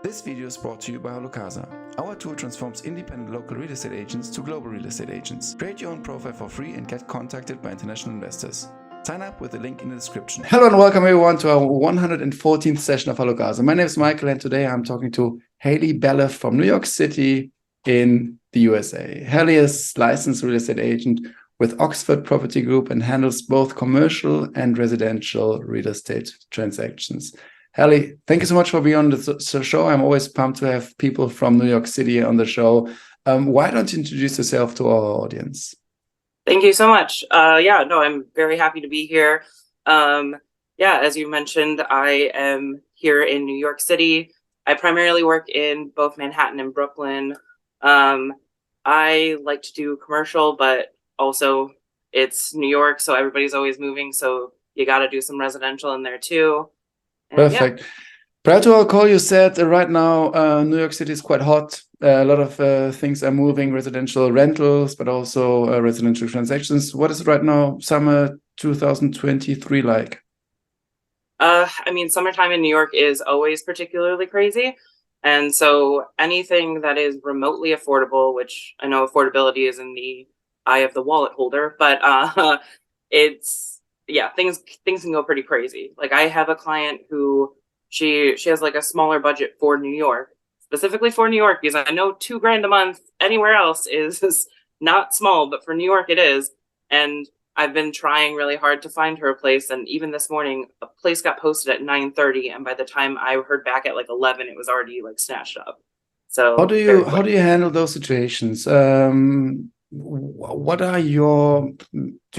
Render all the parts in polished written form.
This video is brought to you by Holocasa. Our tool transforms independent local real estate agents to global real estate agents. Create your own profile for free and get contacted by international investors. Sign up with the link in the description. Hello and welcome everyone to our 114th session of Holocasa. My name is Michael and today I'm talking to Hayley Bailiff from New York City in the USA. Hayley is licensed real estate agent with Oxford Property Group and handles both commercial and residential real estate transactions. Hayley, thank you so much for being on the show. I'm always pumped to have people from New York City on the show. Why don't you introduce yourself to our audience? Thank you so much. I'm very happy to be here. As you mentioned, I am here in New York City. I primarily work in both Manhattan and Brooklyn. I like to do commercial, but also it's New York, so everybody's always moving. So you got to do some residential in there too. Perfect. Yeah. Prior to our call, you said right now New York City is quite hot. A lot of things are moving, residential rentals, but also residential transactions. What is it right now, summer 2023 like? Summertime in New York is always particularly crazy. And so anything that is remotely affordable, which I know affordability is in the eye of the wallet holder, but things can go pretty crazy. Like I have a client who she has like a smaller budget for New York, specifically for New York, because I know $2,000 a month anywhere else is not small, but for New York it is. And I've been trying really hard to find her a place. And even this morning, a place got posted at 9:30, and by the time I heard back at like 11, it was already like snatched up. So how do you handle those situations? Do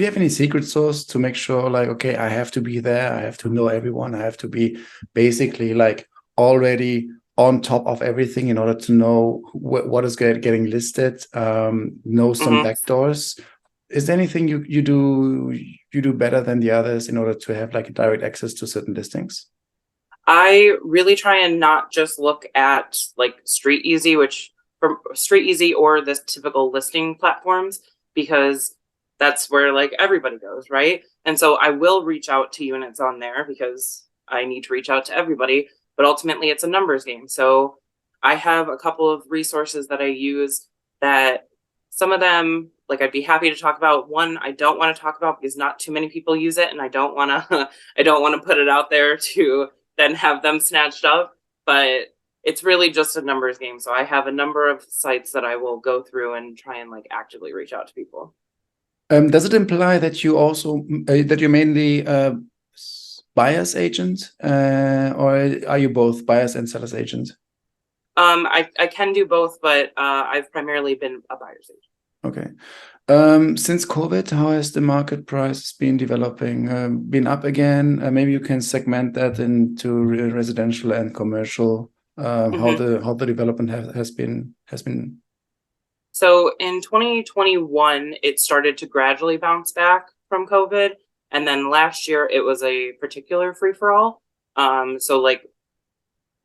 you have any secret sauce to make sure like, okay, I have to be there, I have to know everyone, I have to be basically like already on top of everything in order to know what is getting listed, know some backdoors? Is there anything you do better than the others in order to have like direct access to certain listings? I really try and not just look at like Street Easy, or the typical listing platforms, because that's where like everybody goes, right? And so I will reach out to units on there because I need to reach out to everybody, but ultimately it's a numbers game. So I have a couple of resources that I use that some of them, like I'd be happy to talk about. One I don't want to talk about because not too many people use it, and I don't want to put it out there to then have them snatched up, but it's really just a numbers game. So I have a number of sites that I will go through and try and like actively reach out to people. Does it imply that you also that you're mainly buyer's agent, or are you both buyers and sellers agent? I can do both, but I've primarily been a buyer's agent. Okay. Since COVID, how has the market price been developing? Been up again? Maybe you can segment that into residential and commercial. How the development has been. So in 2021, it started to gradually bounce back from COVID, and then last year it was a particular free for all. So like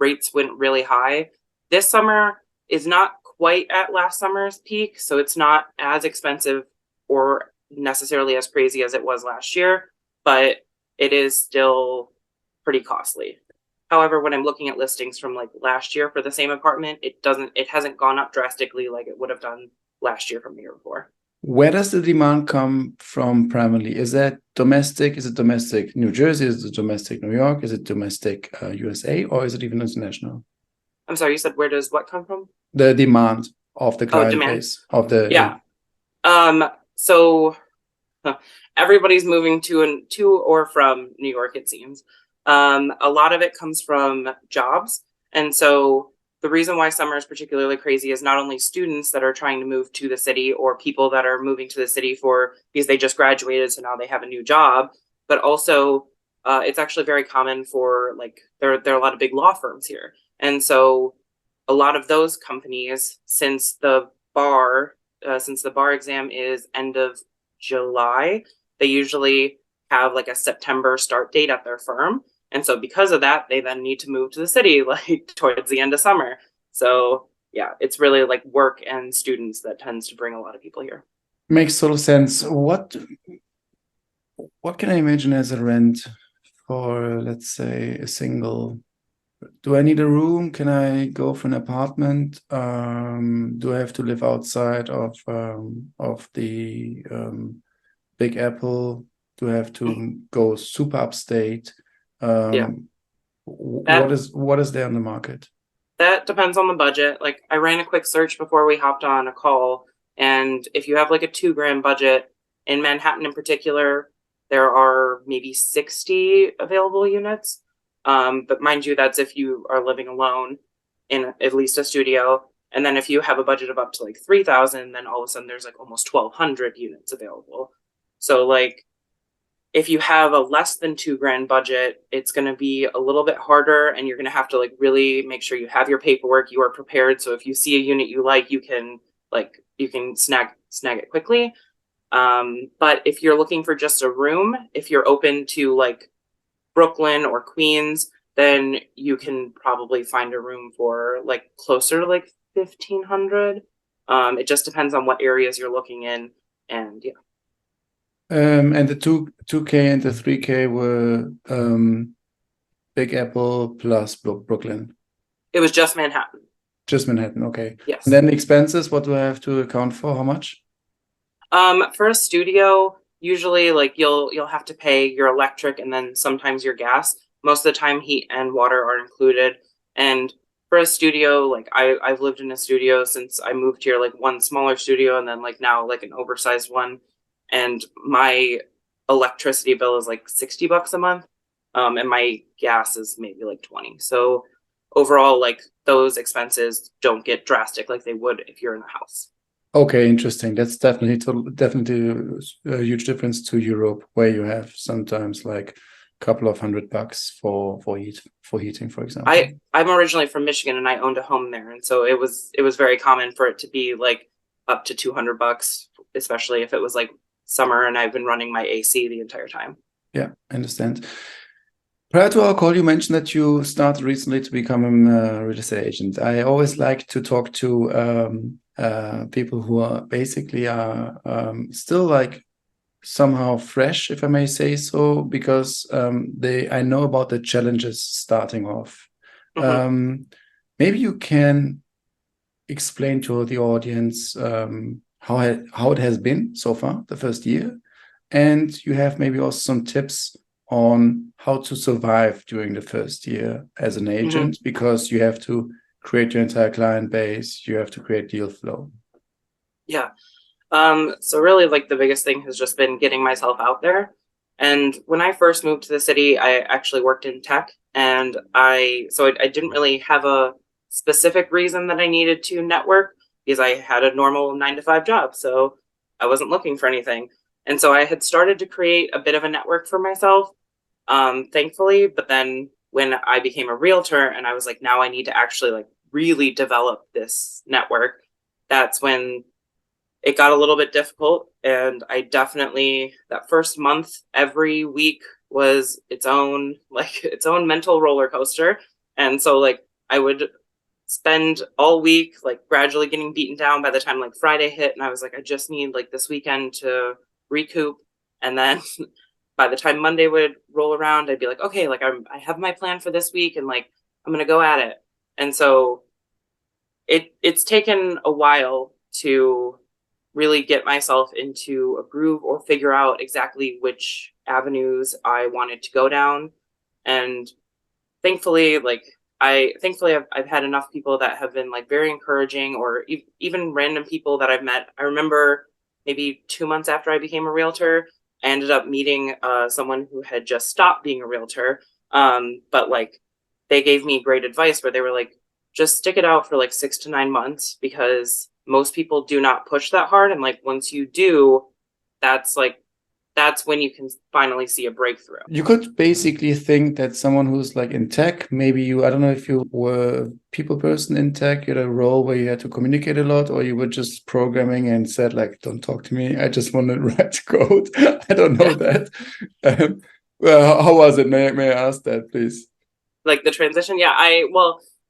rates went really high. This summer is not quite at last summer's peak, so it's not as expensive or necessarily as crazy as it was last year, but it is still pretty costly. However, when I'm looking at listings from like last year for the same apartment, it hasn't gone up drastically like it would have done last year from the year before. Where does the demand come from primarily? Is that domestic? Is it domestic New Jersey? Is it domestic New York? Is it domestic USA, or is it even international? I'm sorry, you said where does what come from? The demand of the client base of the So everybody's moving to or from New York, it seems. A lot of it comes from jobs, and so the reason why summer is particularly crazy is not only students that are trying to move to the city or people that are moving to the city because they just graduated, so now they have a new job, but also it's actually very common for like there are a lot of big law firms here. And so a lot of those companies, since the bar exam is end of July, they usually have like a September start date at their firm. And so because of that, they then need to move to the city like towards the end of summer. So yeah, it's really like work and students that tends to bring a lot of people here. Makes total sense. What can I imagine as a rent for, let's say, a single do I need a room? Can I go for an apartment? Do I have to live outside of the Big Apple? Do I have to go super upstate? Yeah, What that is there on the market? that depends on the budget. Like I ran a quick search before we hopped on a call, and if you have like a $2,000 budget in Manhattan in particular, there are maybe 60 available units. But mind you, that's if you are living alone in at least a studio. And then if you have a budget of up to like 3,000, then all of a sudden there's like almost 1,200 units available. So like if you have a less than $2,000 budget, it's going to be a little bit harder, and you're going to have to like really make sure you have your paperwork, you are prepared. So if you see a unit you like, you can snag it quickly. But if you're looking for just a room, if you're open to like Brooklyn or Queens, then you can probably find a room for like closer to like 1,500. It just depends on what areas you're looking in, and yeah. And the 2K and the 3K were Big Apple plus Brooklyn. It was just Manhattan. Just Manhattan, okay. Yes. And then the expenses, what do I have to account for? How much? For a studio, usually like you'll have to pay your electric and then sometimes your gas. Most of the time, heat and water are included. And for a studio, like I've lived in a studio since I moved here, like one smaller studio and then like now like an oversized one. And my electricity bill is like $60 a month. And my gas is maybe like 20. So overall, like those expenses don't get drastic like they would if you're in a house. Okay, interesting. That's definitely a huge difference to Europe, where you have sometimes like a couple of $100 for heating, for example. I'm originally from Michigan and I owned a home there, and so it was very common for it to be like up to $200, especially if it was like summer and I've been running my AC the entire time. Yeah, I understand. Prior to our call, you mentioned that you started recently to become a real estate agent. I always like to talk to people who are basically still like somehow fresh, if I may say so, because I know about the challenges starting off. Mm-hmm. Maybe you can explain to the audience how it has been so far, the first year, and you have maybe also some tips on how to survive during the first year as an agent, Mm-hmm. because you have to create your entire client base, you have to create deal flow. Yeah. So really like the biggest thing has just been getting myself out there. And when I first moved to the city, I actually worked in tech, and I didn't really have a specific reason that I needed to network because I had a normal 9 to 5 job. So I wasn't looking for anything. And so I had started to create a bit of a network for myself, thankfully. But then when I became a realtor and I was like, now I need to actually like really develop this network, that's when it got a little bit difficult. And I definitely, that first month, every week was its own mental roller coaster. And so like I would spend all week like gradually getting beaten down by the time like Friday hit, and I was like, I just need like this weekend to recoup. And then by the time Monday would roll around, I'd be like, okay, like I have my plan for this week and like I'm gonna go at it. And so it's taken a while to really get myself into a groove or figure out exactly which avenues I wanted to go down. And thankfully, I've had enough people that have been like very encouraging, or even random people that I've met. I remember maybe 2 months after I became a realtor, I ended up meeting someone who had just stopped being a realtor. But like they gave me great advice where they were like, just stick it out for like 6 to 9 months, because most people do not push that hard. And like once you do, that's when you can finally see a breakthrough. You could basically think that someone who's like in tech, maybe I don't know if you were a people person in tech, you had a role where you had to communicate a lot, or you were just programming and said like, don't talk to me, I just want to write code. I don't know that. Well, how was it? May I ask that, please? Like the transition? Yeah,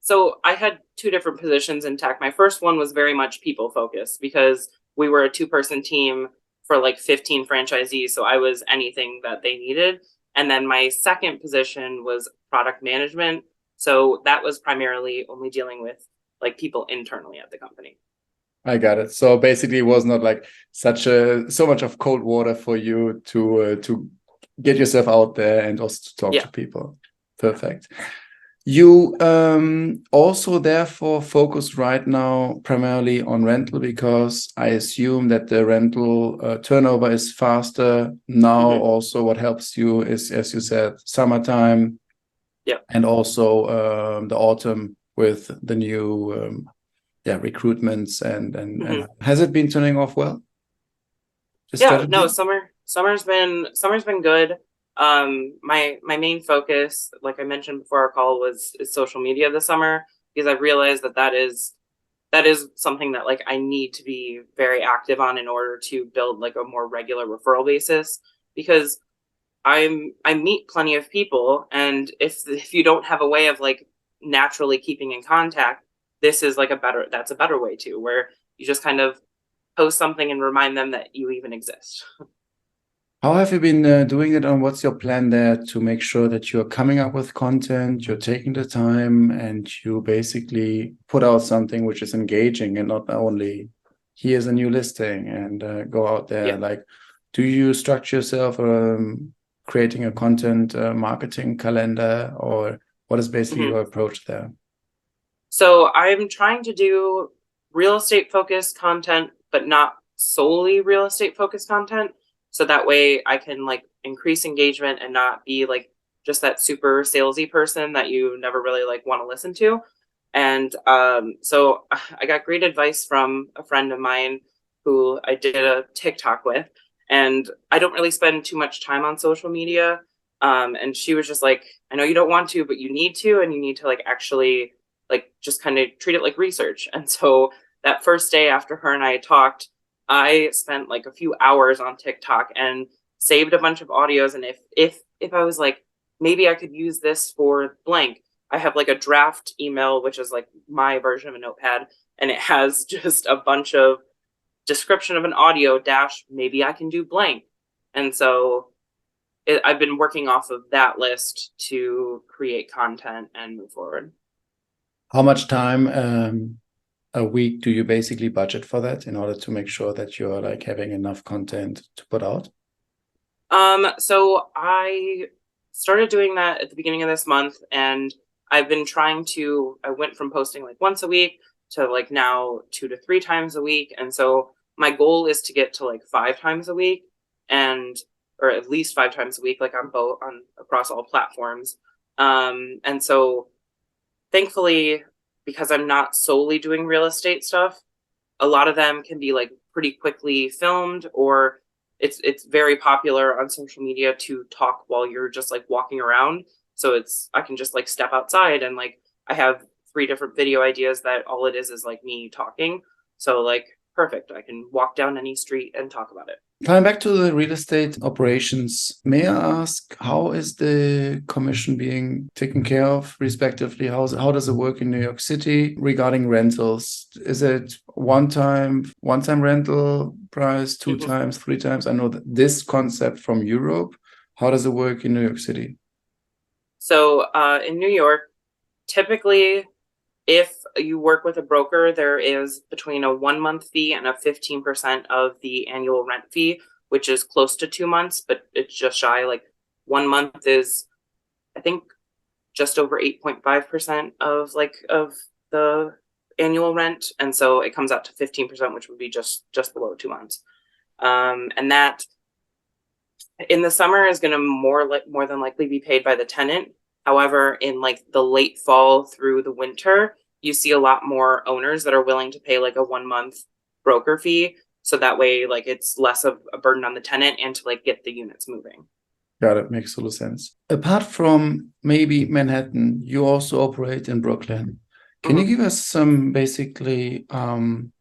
so I had 2 different positions in tech. My first one was very much people focused because we were a 2-person team for like 15 franchisees. So I was anything that they needed. And then my second position was product management. So that was primarily only dealing with like people internally at the company. I got it. So basically, it was not like so much of cold water for you to get yourself out there and also to talk to people. Perfect. You also therefore focus right now primarily on rental, because I assume that the rental turnover is faster now. Also, what helps you is, as you said, summertime, and also the autumn with the new recruitments and has it been turning off well? No, summer's been good. My main focus, like I mentioned before our call, is social media this summer, because I realized that is something that like I need to be very active on in order to build like a more regular referral basis, because I meet plenty of people, and if you don't have a way of like naturally keeping in contact, this is like that's a better way to, where you just kind of post something and remind them that you even exist. How have you been doing it, and what's your plan there to make sure that you're coming up with content, you're taking the time, and you basically put out something which is engaging and not only here's a new listing and go out there? Like, do you structure yourself creating a content marketing calendar, or what is basically your approach there? So I'm trying to do real estate focused content, but not solely real estate focused content. So that way I can like increase engagement and not be like just that super salesy person that you never really like want to listen to. And so I got great advice from a friend of mine who I did a TikTok with, and I don't really spend too much time on social media. And she was just like, I know you don't want to, but you need to, and you need to like actually like just kind of treat it like research. And so that first day after her and I talked, I spent like a few hours on TikTok and saved a bunch of audios. And if I was like, maybe I could use this for blank, I have like a draft email, which is like my version of a notepad, and it has just a bunch of description of an audio dash, maybe I can do blank. And so I've been working off of that list to create content and move forward. How much time a week do you basically budget for that in order to make sure that you're like having enough content to put out? So I started doing that at the beginning of this month, and I went from posting like once a week to like now 2 to 3 times a week. And so my goal is to get to like 5 times a week, or at least 5 times a week, like across all platforms. And so thankfully, because I'm not solely doing real estate stuff, a lot of them can be like pretty quickly filmed, or it's very popular on social media to talk while you're just like walking around. So I can just like step outside, and like I have 3 different video ideas that all it is like me talking. So like perfect, I can walk down any street and talk about it. Coming back to the real estate operations, may I ask, how is the commission being taken care of, respectively? How does it work in New York City regarding rentals? Is it one-time rental price, 2 times, 3 times? I know that this concept from Europe. How does it work in New York City? So in New York, typically, if you work with a broker, there is between a 1-month fee and a 15% of the annual rent fee, which is close to 2 months, but it's just shy. Like 1 month is, I think, just over 8.5% of the annual rent. And so it comes out to 15%, which would be just below 2 months. And that in the summer is going to more than likely be paid by the tenant. However, in like the late fall through the winter, you see a lot more owners that are willing to pay like a 1-month broker fee. So that way, like it's less of a burden on the tenant and to like get the units moving. Got it. Makes total sense. Apart from maybe Manhattan, you also operate in Brooklyn. Can you give us some basically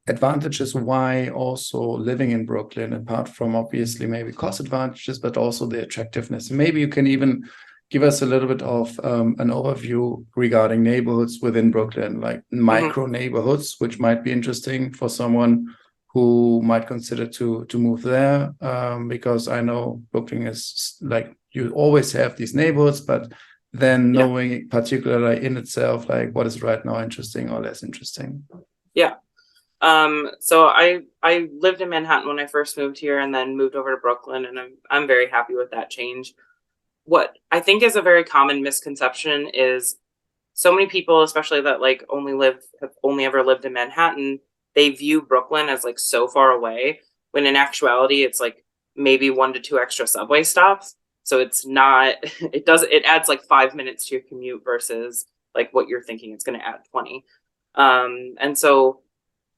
advantages why also living in Brooklyn, apart from obviously maybe cost advantages, but also the attractiveness? Maybe you can even give us a little bit of an overview regarding neighborhoods within Brooklyn, like micro neighborhoods, which might be interesting for someone who might consider to move there, because I know Brooklyn is like, you always have these neighborhoods, but than knowing particularly in itself, like what is right now interesting or less interesting. Yeah. So I lived in Manhattan when I first moved here, and then moved over to Brooklyn, and I'm very happy with that change. What I think is a very common misconception is so many people, especially that like have only ever lived in Manhattan, they view Brooklyn as like so far away, when in actuality it's like maybe 1 to 2 extra subway stops. So it's not, it adds like 5 minutes to your commute versus like what you're thinking it's going to add 20. And so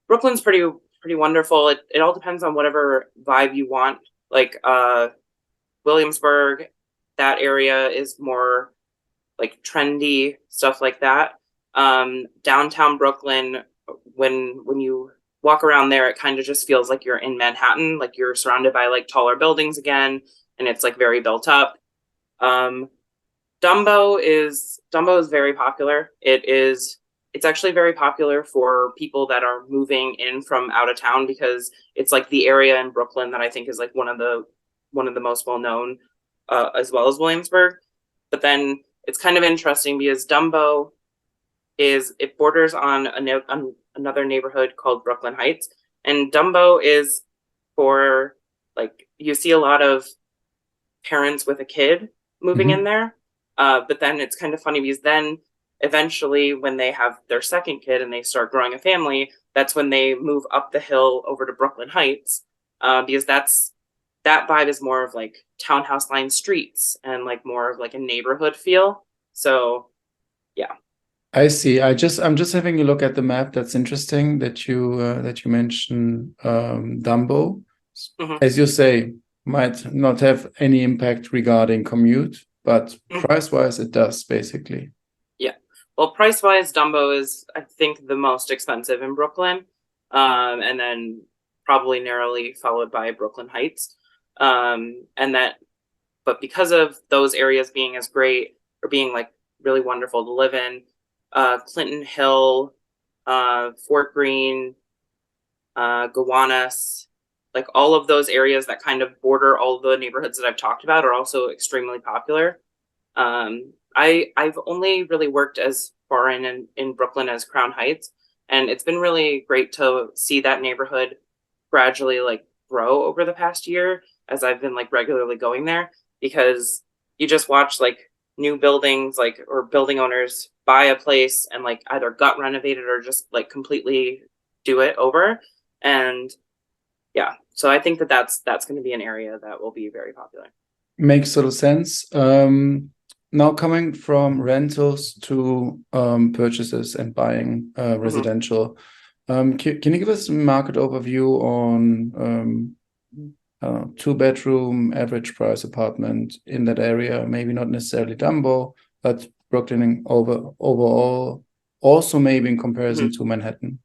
Brooklyn's pretty wonderful. It all depends on whatever vibe you want. Like Williamsburg, that area is more like trendy stuff like that. Downtown Brooklyn, when you walk around there, it kind of just feels like you're in Manhattan, like you're surrounded by like taller buildings again, and it's like very built up. Dumbo is very popular. It's actually very popular for people that are moving in from out of town, because it's like the area in Brooklyn that I think is like one of the most well known, as well as Williamsburg. But then it's kind of interesting because Dumbo it borders on another neighborhood called Brooklyn Heights, and Dumbo is for like, you see a lot of parents with a kid moving in there. But then it's kind of funny because then eventually when they have their second kid and they start growing a family, that's when they move up the hill over to Brooklyn Heights, because that vibe is more of like townhouse line streets and like more of like a neighborhood feel. So yeah. I see. I'm just having a look at the map. That's interesting that you mentioned Dumbo. As you say, might not have any impact regarding commute, but price-wise it does, basically. Yeah. Well, price-wise, Dumbo is, I think, the most expensive in Brooklyn. And then probably narrowly followed by Brooklyn Heights. But because of those areas being as great, or being like really wonderful to live in, Clinton Hill, Fort Greene, Gowanus, like all of those areas that kind of border all of the neighborhoods that I've talked about are also extremely popular. I've only really worked as far in Brooklyn as Crown Heights, and it's been really great to see that neighborhood gradually like grow over the past year as I've been like regularly going there, because you just watch like new buildings, like, or building owners buy a place and like either gut renovate it or just like completely do it over. And yeah, so I think that's going to be an area that will be very popular. Makes total sense. Now coming from rentals to purchases and buying residential, can you give us a market overview on 2-bedroom average price apartment in that area? Maybe not necessarily Dumbo, but Brooklyn overall, also maybe in comparison to Manhattan.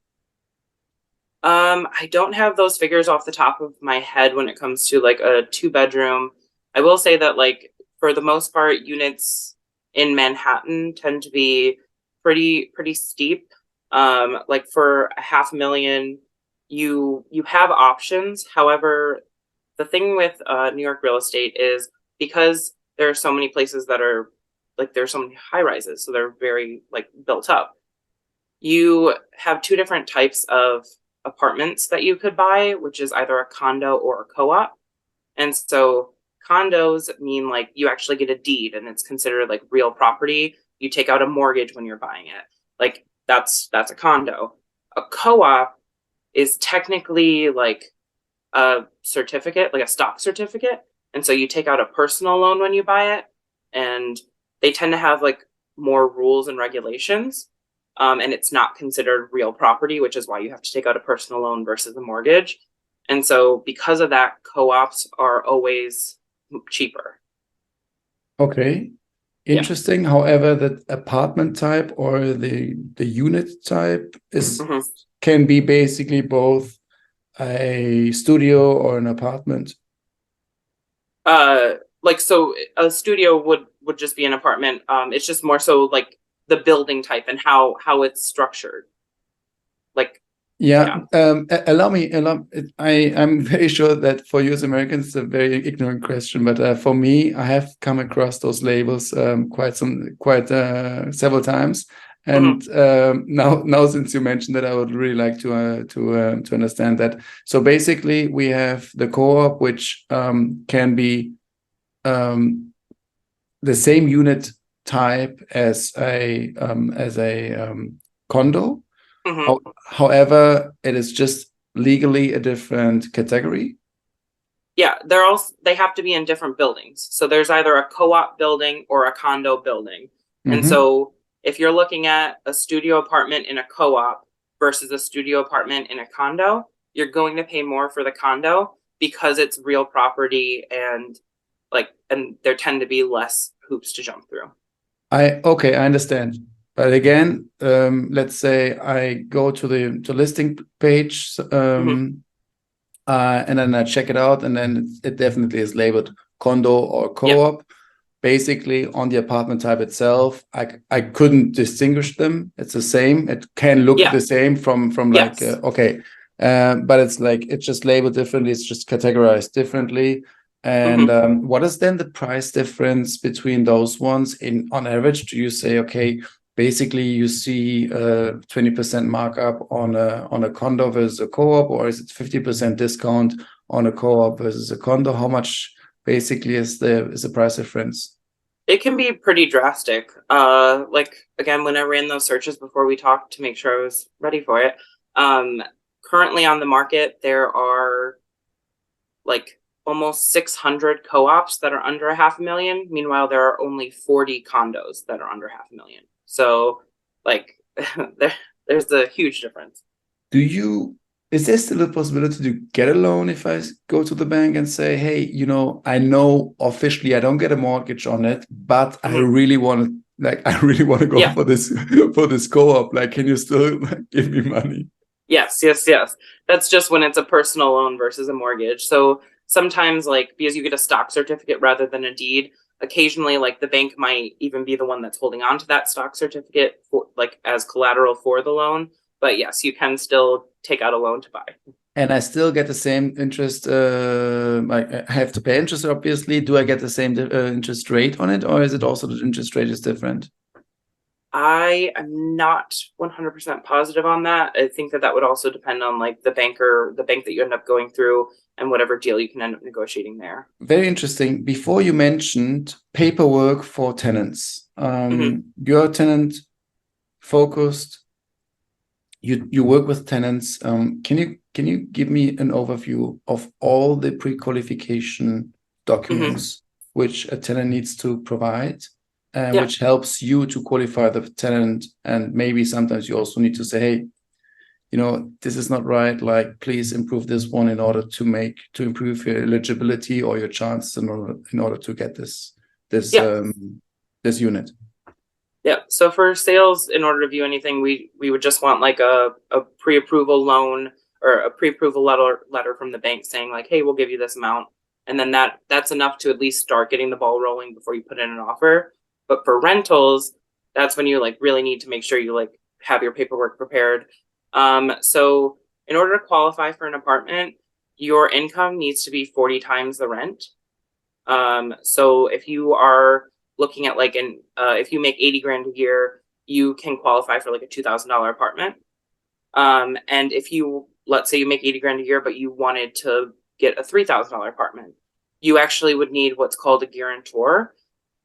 I don't have those figures off the top of my head when it comes to like a 2-bedroom. I will say that like for the most part, units in Manhattan tend to be pretty steep. Like for $500,000, you have options. However, the thing with New York real estate is because there are so many places that are like, there's so many high rises, so they're very like built up. You have 2 different types of apartments that you could buy, which is either a condo or a co-op. And so condos mean like you actually get a deed and it's considered like real property. You take out a mortgage when you're buying it. Like that's a condo. A co-op is technically like a certificate, like a stock certificate. And so you take out a personal loan when you buy it, and they tend to have like more rules and regulations. And it's not considered real property, which is why you have to take out a personal loan versus a mortgage. And so because of that, co-ops are always cheaper. Okay. Interesting. Yeah. However, the apartment type or the unit type is can be basically both a studio or an apartment. Like, so a studio would just be an apartment. It's just more so like the building type and how it's structured. Like Yeah, allow me. I'm very sure that for you as Americans, it's a very ignorant question, but for me, I have come across those labels quite several times. And now, since you mentioned that, I would really like to understand that. So basically, we have the co-op, which can be the same unit type as a condo. However, it is just legally a different category. Yeah, they have to be in different buildings. So there's either a co-op building or a condo building. And so if you're looking at a studio apartment in a co-op versus a studio apartment in a condo, you're going to pay more for the condo because it's real property and there tend to be less hoops to jump through. I understand. But again, let's say I go to the listing page, and then I check it out, and then it definitely is labeled condo or co-op. Yep. Basically, on the apartment type itself, I couldn't distinguish them. It's the same. It can look the same from like okay, but it's just labeled differently. It's just categorized differently. And what is then the price difference between those ones on average? Do you say, okay, basically you see 20% markup on a condo versus a co-op, or is it 50% discount on a co-op versus a condo? How much basically is the price difference? It can be pretty drastic. Again, when I ran those searches before we talked to make sure I was ready for it, currently on the market, there are almost 600 co-ops that are under $500,000. Meanwhile, there are only 40 condos that are under $500,000. So there's a huge difference. Is there still a possibility to get a loan if I go to the bank and say, hey, I know officially I don't get a mortgage on it, but I really want to go for this co-op. Can you still give me money? Yes. That's just when it's a personal loan versus a mortgage. So sometimes because you get a stock certificate rather than a deed, occasionally the bank might even be the one that's holding on to that stock certificate for as collateral for the loan. But yes, you can still take out a loan to buy. And I still get the same interest. I have to pay interest, obviously. Do I get the same interest rate on it, or is it also the interest rate is different? I am not 100% positive on that. I think that would also depend on the bank that you end up going through and whatever deal you can end up negotiating there. Very interesting. Before you mentioned paperwork for tenants, you're tenant focused. You work with tenants. Can you give me an overview of all the pre-qualification documents which a tenant needs to provide? Which helps you to qualify the tenant, and maybe sometimes you also need to say, hey, this is not right. Please improve this one in order to improve your eligibility or your chances in order to get this unit. Yeah. So for sales, in order to view anything, we would just want a pre-approval loan or a pre-approval letter from the bank saying hey, we'll give you this amount, and then that's enough to at least start getting the ball rolling before you put in an offer. But for rentals, that's when you really need to make sure you have your paperwork prepared. So in order to qualify for an apartment, your income needs to be 40 times the rent. So if you are looking at if you make 80 grand a year, you can qualify for a $2,000 apartment. And if let's say you make 80 grand a year, but you wanted to get a $3,000 apartment, you actually would need what's called a guarantor.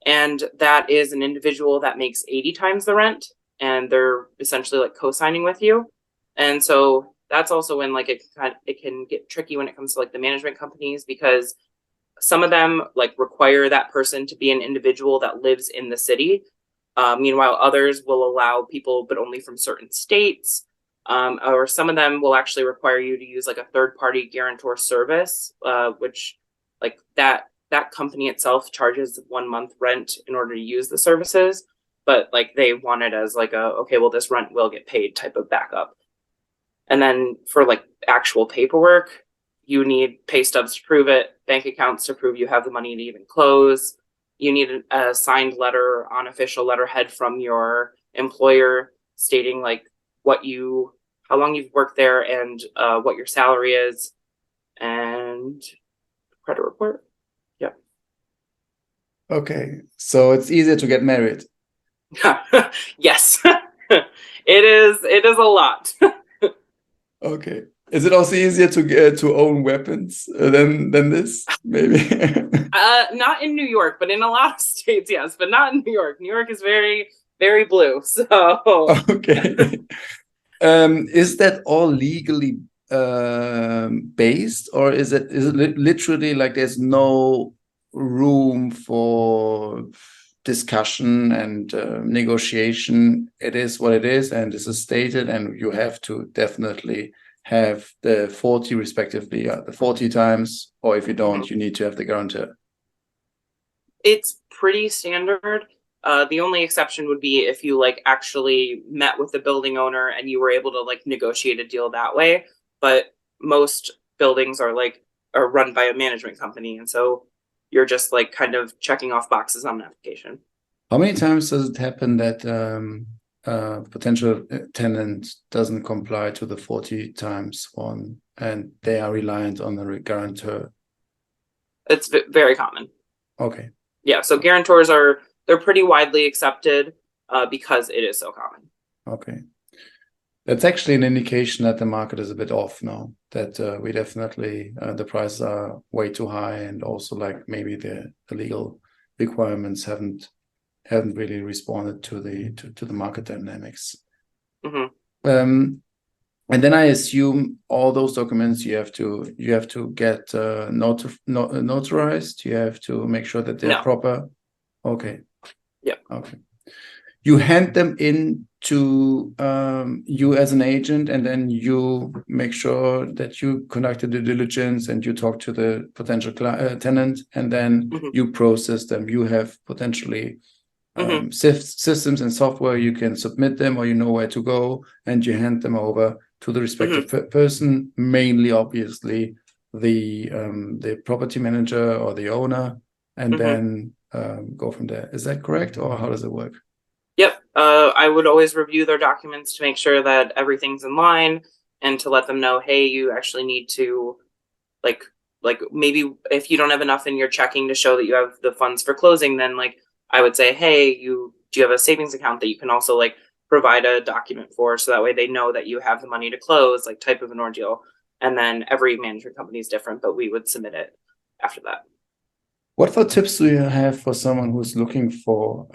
And that is an individual that makes 80 times the rent, and they're essentially co-signing with you. And so that's also when it can get tricky when it comes to the management companies, because some of them require that person to be an individual that lives in the city. Meanwhile, others will allow people, but only from certain states. Or some of them will actually require you to use a third-party guarantor service, which that company itself charges 1 month rent in order to use the services, but they want it as okay, well, this rent will get paid type of backup. And then for actual paperwork, you need pay stubs to prove it, bank accounts to prove you have the money to even close. You need a signed letter on official letterhead from your employer stating how long you've worked there, and what your salary is, and credit report. Yep. Okay, so it's easier to get married. Yes. It is a lot. Okay. Is it also easier to own weapons than this? Maybe. Not in New York, but in a lot of states, yes, but not in New York. New York is very, very blue. So Okay. Is that all legally based, or is it literally like there's no room for discussion and negotiation? It is what it is, and this is stated, and you have to definitely have the 40 respectively, the 40 times, or if you don't, you need to have the guarantor. it's pretty standard. The only exception would be if you like actually met with the building owner and you were able to like negotiate a deal that way. But most buildings are run by a management company, and so you're just like kind of checking off boxes on an application. How many times does it happen that potential tenant doesn't comply to the 40 times one and they are reliant on the guarantor? It's very common. Okay. Yeah, so guarantors they're pretty widely accepted because it is so common. Okay. That's actually an indication that the market is a bit off now, that we definitely, the prices are way too high, and also like maybe the legal requirements haven't really responded to the market dynamics. Mm-hmm. And then I assume all those documents you have to get notarized. You have to make sure that they're proper. Okay. Yeah. Okay. You hand them in to you as an agent, and then you make sure that you conducted due diligence and you talk to the potential tenant, and then you process them. You have potentially systems and software. You can submit them, or you know where to go, and you hand them over to the respective person, mainly obviously the property manager or the owner, and then go from there. Is that correct, or how does it work? Yep. I would always review their documents to make sure that everything's in line, and to let them know, hey, you actually need to like maybe if you don't have enough in your checking to show that you have the funds for closing, then like I would say, hey, do you have a savings account that you can also like provide a document for, so that way they know that you have the money to close, like type of an ordeal. And then every management company is different, but we would submit it after that. What for tips do you have for someone who's looking for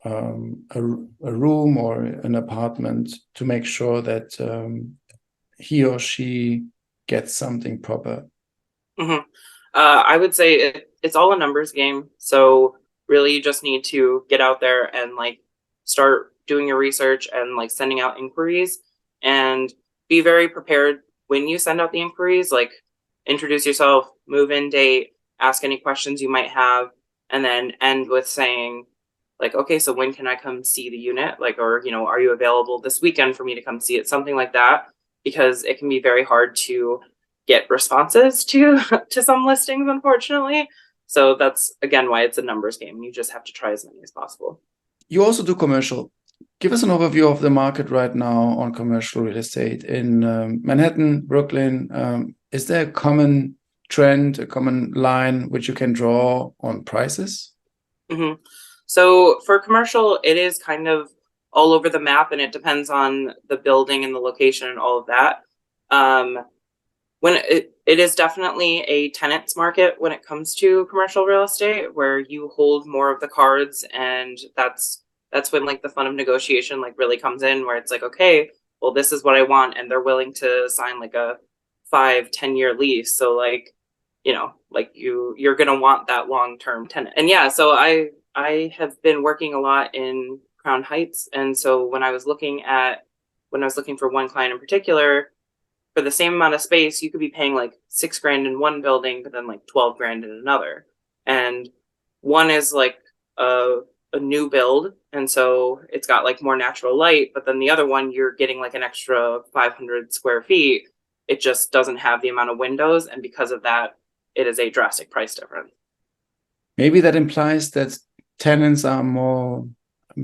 a room or an apartment to make sure that he or she gets something proper? I would say it's all a numbers game. So really, you just need to get out there and like start doing your research and like sending out inquiries, and be very prepared when you send out the inquiries. Like, introduce yourself, move-in date, ask any questions you might have, and then end with saying like, okay, so when can I come see the unit? Like, or, are you available this weekend for me to come see it? Something like that, because it can be very hard to get responses to some listings, unfortunately. So that's again why it's a numbers game. You just have to try as many as possible. You also do commercial. Give us an overview of the market right now on commercial real estate in Manhattan, Brooklyn. Is there a common trend, a common line which you can draw on prices? So for commercial, it is kind of all over the map, and it depends on the building and the location and all of that. When it is definitely a tenant's market when it comes to commercial real estate, where you hold more of the cards, and that's when like the fun of negotiation like really comes in, where it's like, okay, well, this is what I want, and they're willing to sign like a 5-10 year lease. So like, like you're gonna want that long-term tenant. And yeah, so I have been working a lot in Crown Heights, and so when I was looking for one client in particular, for the same amount of space, you could be paying like $6,000 in one building, but then like $12,000 in another. And one is like a new build, and so it's got like more natural light, but then the other one, you're getting like an extra 500 square feet. It just doesn't have the amount of windows, and because of that, it is a drastic price difference. Maybe that implies that tenants are more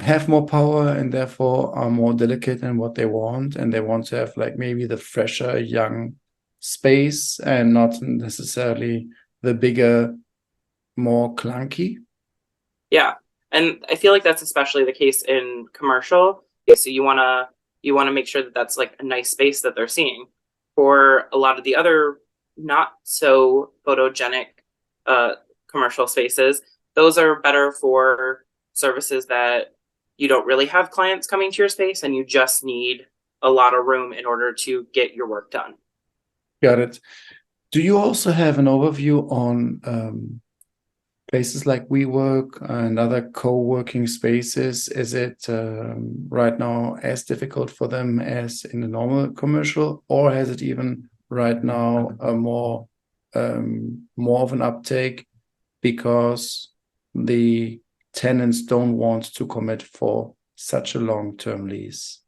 have more power and therefore are more delicate in what they want, and they want to have like maybe the fresher young space and not necessarily the bigger, more clunky. Yeah. And I feel like that's especially the case in commercial. So you want to make sure that that's like a nice space that they're seeing. For a lot of the other not so photogenic commercial spaces, those are better for services that you don't really have clients coming to your space and you just need a lot of room in order to get your work done. Got it. Do you also have an overview on places like WeWork and other co-working spaces? Is it right now as difficult for them as in a normal commercial, or has it even right now a more of an uptake because the tenants don't want to commit for such a long-term lease?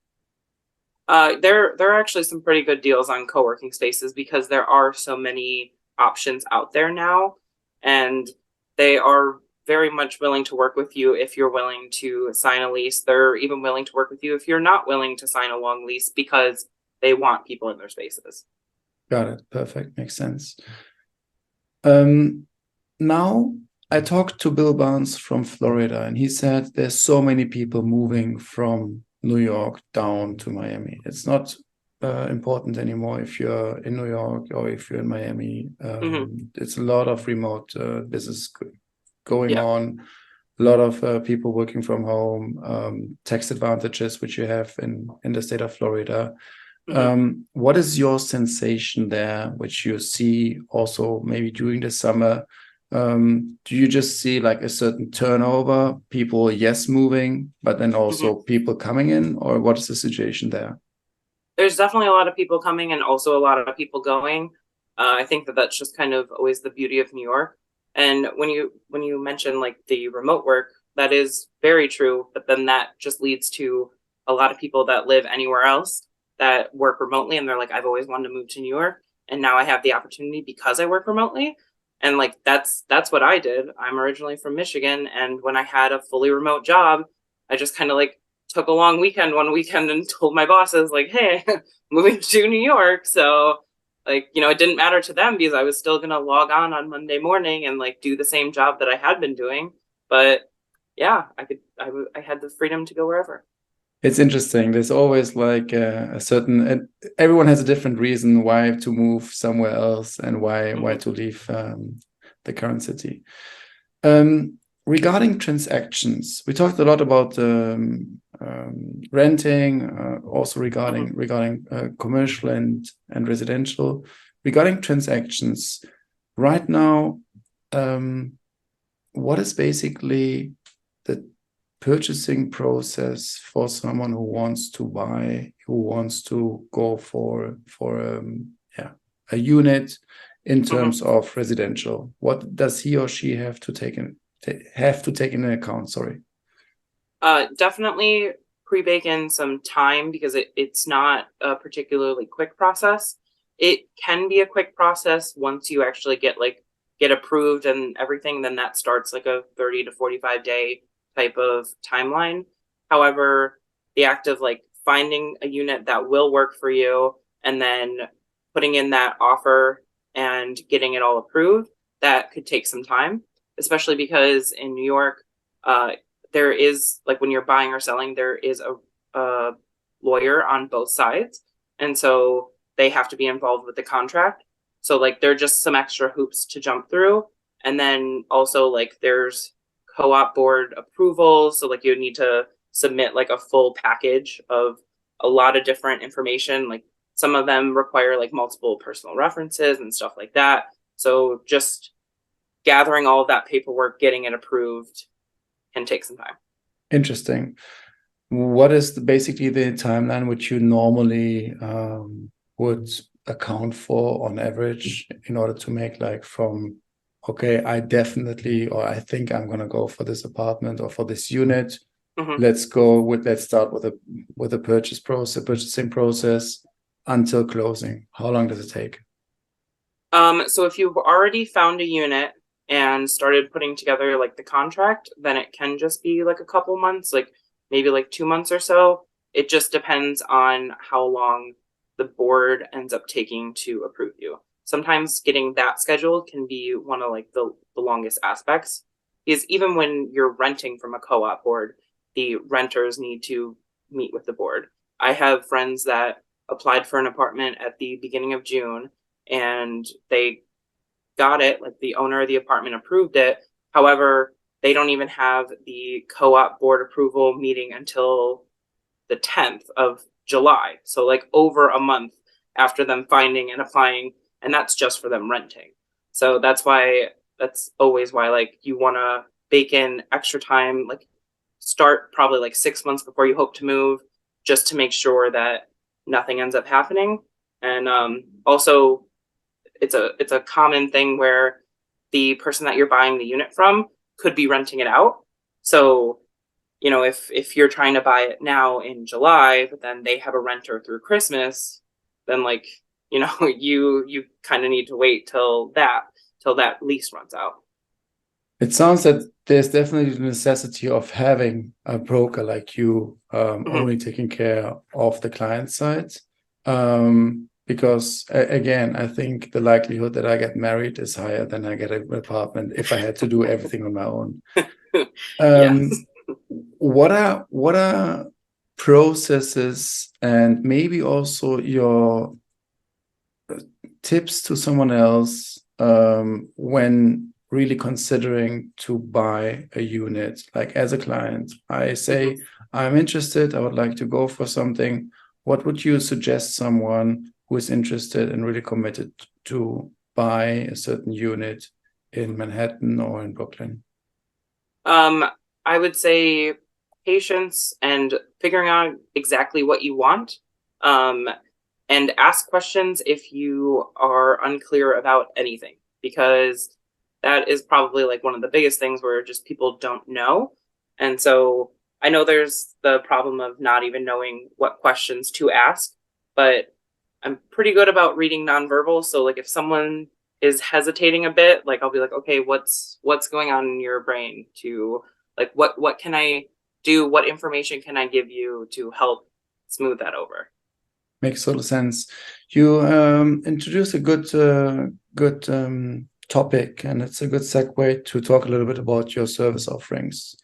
There are actually some pretty good deals on co-working spaces because there are so many options out there now, and they are very much willing to work with you if you're willing to sign a lease. They're even willing to work with you if you're not willing to sign a long lease because they want people in their spaces. Got it. Perfect. Makes sense. Now I talked to Bill Barnes from Florida, and he said there's so many people moving from New York down to Miami. It's not important anymore if you're in New York or if you're in Miami. It's a lot of remote business going Yeah. on, a lot of people working from home, tax advantages which you have in the state of Florida. What is your sensation there, which you see also maybe during the summer? Do you just see like a certain turnover, people yes moving, but then also people coming in, or what is the situation there? There's definitely a lot of people coming and also a lot of people going. I think that that's just kind of always the beauty of New York. And when you mention like the remote work, that is very true. But then that just leads to a lot of people that live anywhere else that work remotely, and they're like, I've always wanted to move to New York, and now I have the opportunity because I work remotely. And like that's what I did. I'm originally from Michigan, and when I had a fully remote job, I just kind of like took a long weekend one weekend and told my bosses like, hey, moving to New York. So like, it didn't matter to them because I was still going to log on Monday morning and like do the same job that I had been doing. But yeah, I had the freedom to go wherever. It's interesting. There's always like a certain, everyone has a different reason why to move somewhere else and why to leave the current city. Regarding transactions, we talked a lot about renting, also regarding commercial and residential. Regarding transactions, right now, what is basically the purchasing process for someone who wants to buy, who wants to go for a unit in terms of residential? What does he or she have to take into account? Sorry. Definitely pre-bake in some time because it's not a particularly quick process. It can be a quick process once you actually get approved and everything, then that starts like a 30 to 45 day type of timeline. However, the act of like finding a unit that will work for you and then putting in that offer and getting it all approved, that could take some time, especially because in New York, there is like when you're buying or selling, there is a lawyer on both sides. And so they have to be involved with the contract. So like there are just some extra hoops to jump through. And then also like there's co-op board approvals. So like you need to submit like a full package of a lot of different information. Like some of them require like multiple personal references and stuff like that. So just gathering all of that paperwork, getting it approved can take some time. Interesting. What is basically the timeline which you normally would account for on average in order to make like from, okay, I definitely, or I think I'm going to go for this apartment or for this unit. Let's start with a purchasing process until closing. How long does it take? So if you've already found a unit and started putting together like the contract, then it can just be like a couple months. Like maybe like 2 months or so. It just depends on how long the board ends up taking to approve you. Sometimes getting that scheduled can be one of like the longest aspects, because even when you're renting from a co-op board, the renters need to meet with the board. I have friends that applied for an apartment at the beginning of June, and they got it, like the owner of the apartment approved it. However, they don't even have the co-op board approval meeting until the 10th of July. So like over a month after them finding and applying, and that's just for them renting. So that's always why like you want to bake in extra time, like start probably like 6 months before you hope to move, just to make sure that nothing ends up happening. And also it's a common thing where the person that you're buying the unit from could be renting it out. So, if you're trying to buy it now in July, but then they have a renter through Christmas, then like, you kind of need to wait till that lease runs out. It sounds that there's definitely the necessity of having a broker like you, only taking care of the client side. Because again, I think the likelihood that I get married is higher than I get an apartment if I had to do everything on my own. Yes. What are processes and maybe also your tips to someone else when really considering to buy a unit? Like as a client, I say, I'm interested, I would like to go for something. What would you suggest someone who is interested and really committed to buy a certain unit in Manhattan or in Brooklyn? I would say patience and figuring out exactly what you want. And ask questions if you are unclear about anything, because that is probably like one of the biggest things where just people don't know. And so I know there's the problem of not even knowing what questions to ask, but I'm pretty good about reading nonverbal. So like if someone is hesitating a bit, like I'll be like, okay, what's going on in your brain, to like what can I do? What information can I give you to help smooth that over? Makes total sense. You introduced a good topic, and it's a good segue to talk a little bit about your service offerings.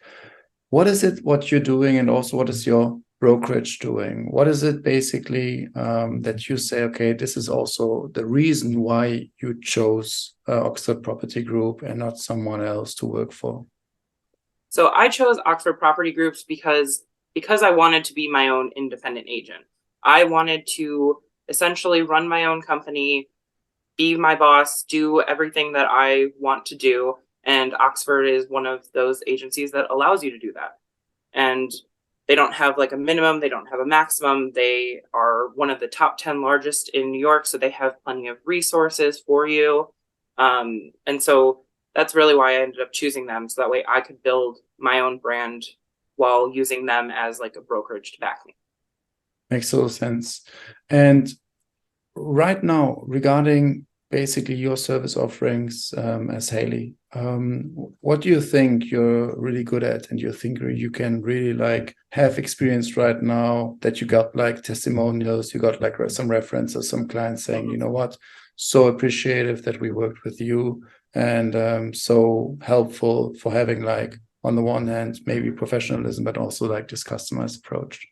What is it what you're doing, and also what is your brokerage doing? What is it basically that you say, okay, this is also the reason why you chose Oxford Property Group and not someone else to work for? So I chose Oxford Property Groups because I wanted to be my own independent agent. I wanted to essentially run my own company, be my boss, do everything that I want to do. And Oxford is one of those agencies that allows you to do that. And they don't have like a minimum, they don't have a maximum. They are one of the top 10 largest in New York, so they have plenty of resources for you. And so that's really why I ended up choosing them. So that way I could build my own brand while using them as like a brokerage to back me. Makes total sense. And right now, regarding basically your service offerings as Hayley, what do you think you're really good at, and you think you can really like have experienced right now, that you got like testimonials, you got like some references, some clients saying, you know what, so appreciative that we worked with you, and so helpful for having like on the one hand maybe professionalism, but also like this customized approach?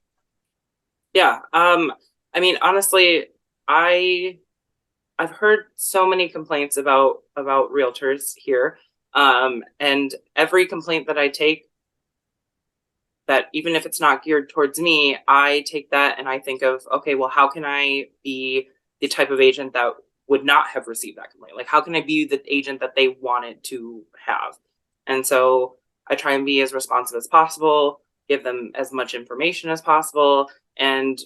Yeah. I mean, honestly, I've heard so many complaints about realtors here. And every complaint that I take, that even if it's not geared towards me, I take that and I think of, okay, well, how can I be the type of agent that would not have received that complaint? Like, how can I be the agent that they wanted to have? And so I try and be as responsive as possible, give them as much information as possible, and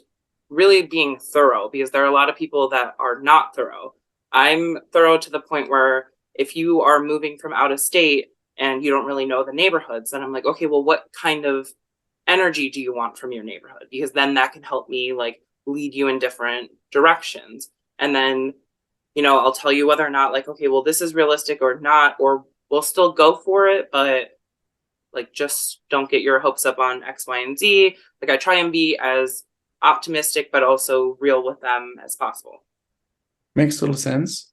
really being thorough, because there are a lot of people that are not thorough. I'm thorough to the point where if you are moving from out of state and you don't really know the neighborhoods, then I'm like, okay, well, what kind of energy do you want from your neighborhood? Because then that can help me like lead you in different directions. And then, I'll tell you whether or not like, okay, well, this is realistic or not, or we'll still go for it, but like, just don't get your hopes up on X, Y, and Z. Like, I try and be as optimistic, but also real with them as possible. Makes total sense.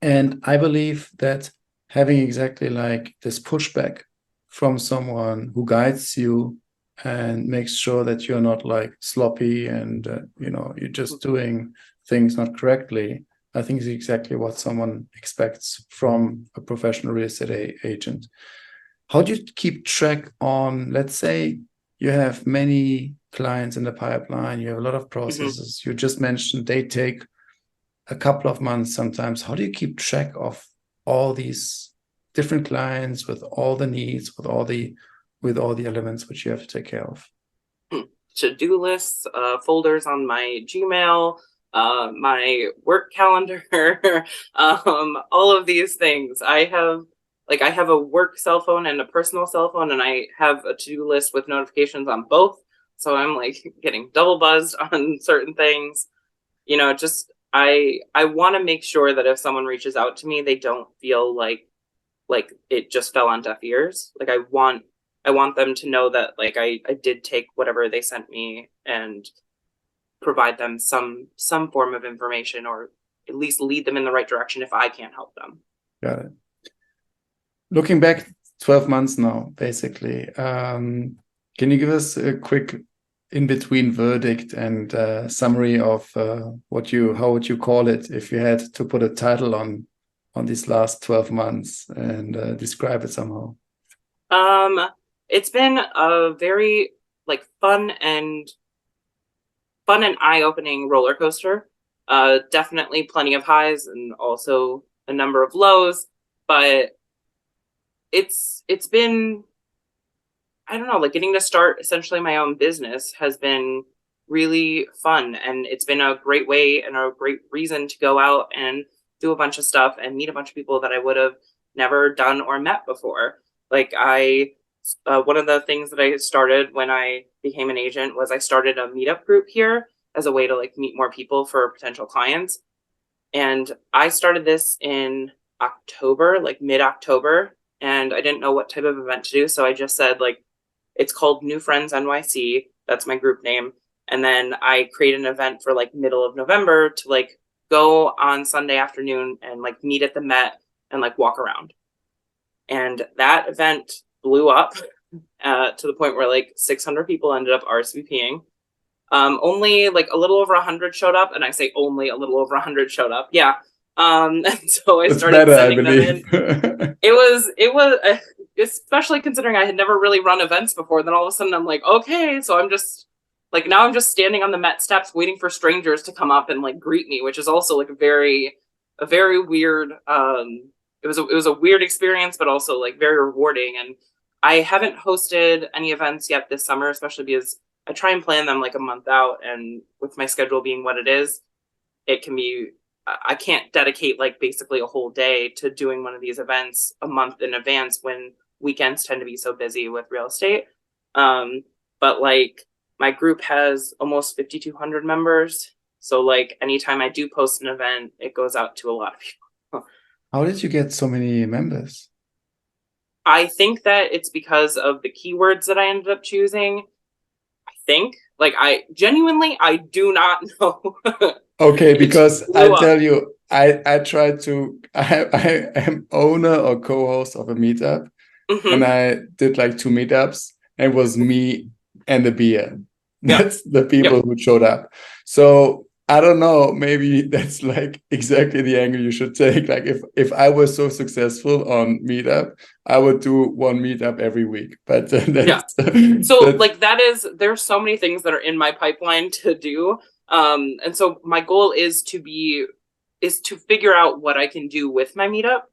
And I believe that having exactly like this pushback from someone who guides you and makes sure that you're not like sloppy and, you're just doing things not correctly, I think is exactly what someone expects from a professional real estate agent. How do you keep track on, let's say you have many clients in the pipeline, you have a lot of processes, you just mentioned they take a couple of months sometimes. How do you keep track of all these different clients with all the needs, with all the elements which you have to take care of? To-do lists, folders on my Gmail, my work calendar, all of these things. I have a work cell phone and a personal cell phone, and I have a to-do list with notifications on both. So I'm like getting double buzzed on certain things. I want to make sure that if someone reaches out to me, they don't feel like it just fell on deaf ears. Like, I want them to know that like I did take whatever they sent me and provide them some form of information, or at least lead them in the right direction if I can't help them. Got it. Looking back 12 months now, basically, can you give us a quick in-between verdict and summary of how would you call it if you had to put a title on these last 12 months and describe it somehow? It's been a very like fun and eye-opening roller coaster. Definitely plenty of highs and also a number of lows, but it's been, I don't know, like getting to start essentially my own business has been really fun, and it's been a great way and a great reason to go out and do a bunch of stuff and meet a bunch of people that I would have never done or met before. Like one of the things that I started when I became an agent was I started a meetup group here as a way to like meet more people for potential clients. And I started this in October, like mid-October, and I didn't know what type of event to do. So I just said like, it's called New Friends NYC. That's my group name. And then I created an event for like middle of November to like go on Sunday afternoon and like meet at the Met and like walk around. And that event blew up to the point where like 600 people ended up RSVPing. Only like a little over 100 showed up, and I say only a little over 100 showed up. Yeah. And so I started sending them in. It was especially considering I had never really run events before. Then all of a sudden I'm like, okay, so I'm just standing on the Met steps waiting for strangers to come up and like greet me, which is also like a very weird. It was a weird experience, but also like very rewarding. And I haven't hosted any events yet this summer, especially because I try and plan them like a month out, and with my schedule being what it is, I can't dedicate like basically a whole day to doing one of these events a month in advance when weekends tend to be so busy with real estate. But like my group has almost 5,200 members. So like anytime I do post an event, it goes out to a lot of people. How did you get so many members? I think that it's because of the keywords that I ended up choosing. I think like I do not know. Okay, because I tell you, I am owner or co-host of a meetup, and I did like 2 meetups, and it was me and the beer. That's the people who showed up. So I don't know, maybe that's like exactly the angle you should take. Like if I was so successful on Meetup, I would do 1 meetup every week. But there's so many things that are in my pipeline to do. And so my goal is to figure out what I can do with my meetup.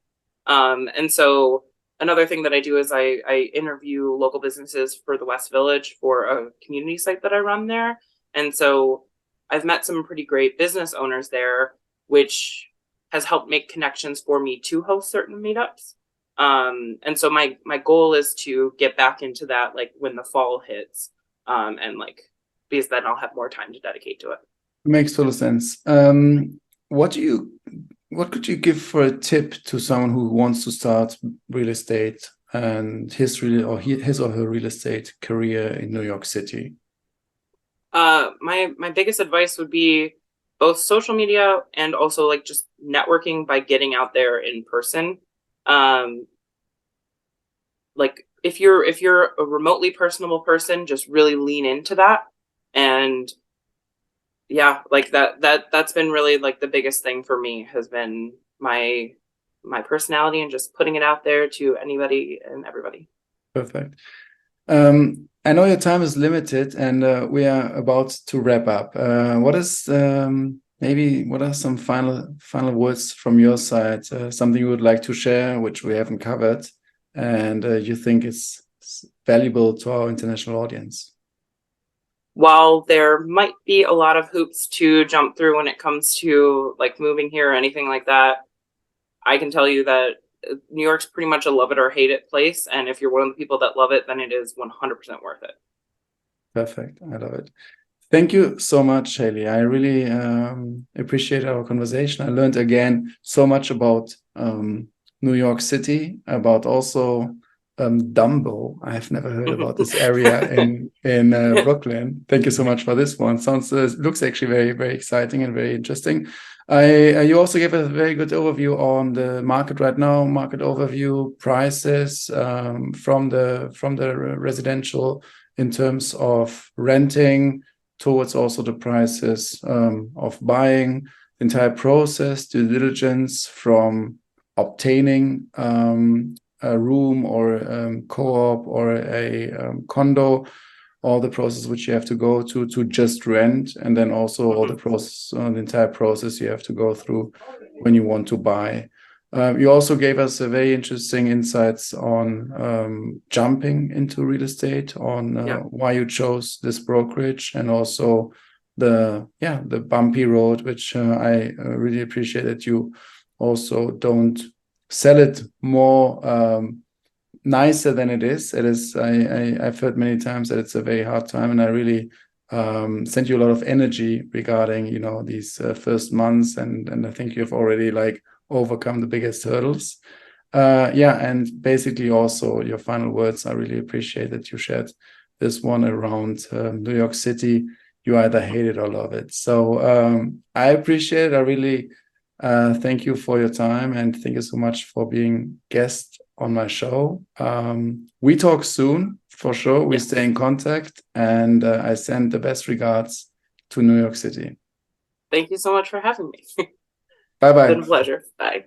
And so another thing that I do is I interview local businesses for the West Village for a community site that I run there. And so I've met some pretty great business owners there, which has helped make connections for me to host certain meetups. And so my goal is to get back into that, like when the fall hits, and like, because then I'll have more time to dedicate to it. Makes total sense. What could you give for a tip to someone who wants to start real estate? and his or her real estate career in New York City? My biggest advice would be both social media and also like just networking by getting out there in person. Like if you're a remotely personable person, just really lean into that. And yeah, like that's been really like the biggest thing for me has been my personality and just putting it out there to anybody and everybody. Perfect. I know your time is limited, and we are about to wrap up. What are some final words from your side? Something you would like to share, which we haven't covered, and you think is valuable to our international audience? While there might be a lot of hoops to jump through when it comes to like moving here or anything like that, I can tell you that New York's pretty much a love it or hate it place. And if you're one of the people that love it, then it is 100% worth it. Perfect. I love it. Thank you so much, Hayley. I really appreciate our conversation. I learned again so much about New York City, about also Dumbo. I've never heard about this area in Brooklyn. Thank you so much for this one. Looks actually very, very exciting and very interesting. You also gave a very good overview on the market right now, market overview, prices from the residential in terms of renting towards also the prices of buying, the entire process, due diligence from obtaining a room or co-op or a condo, all the process which you have to go to just rent, and then also all the process, the entire process you have to go through when you want to buy. You also gave us a very interesting insights on jumping into real estate, on why you chose this brokerage, and also the bumpy road, which I really appreciate that you also don't sell it more nicer than it is. It is. I've heard many times that it's a very hard time, and I really sent you a lot of energy regarding these first months, and I think you've already overcome the biggest hurdles. And basically also your final words. I really appreciate that you shared this one around New York City. You either hate it or love it. So I appreciate it. I really thank you for your time, and thank you so much for being guest on my show. We talk soon for sure. We stay in contact, and I send the best regards to New York City. Thank you so much for having me. Bye-bye. It's been a pleasure. Bye.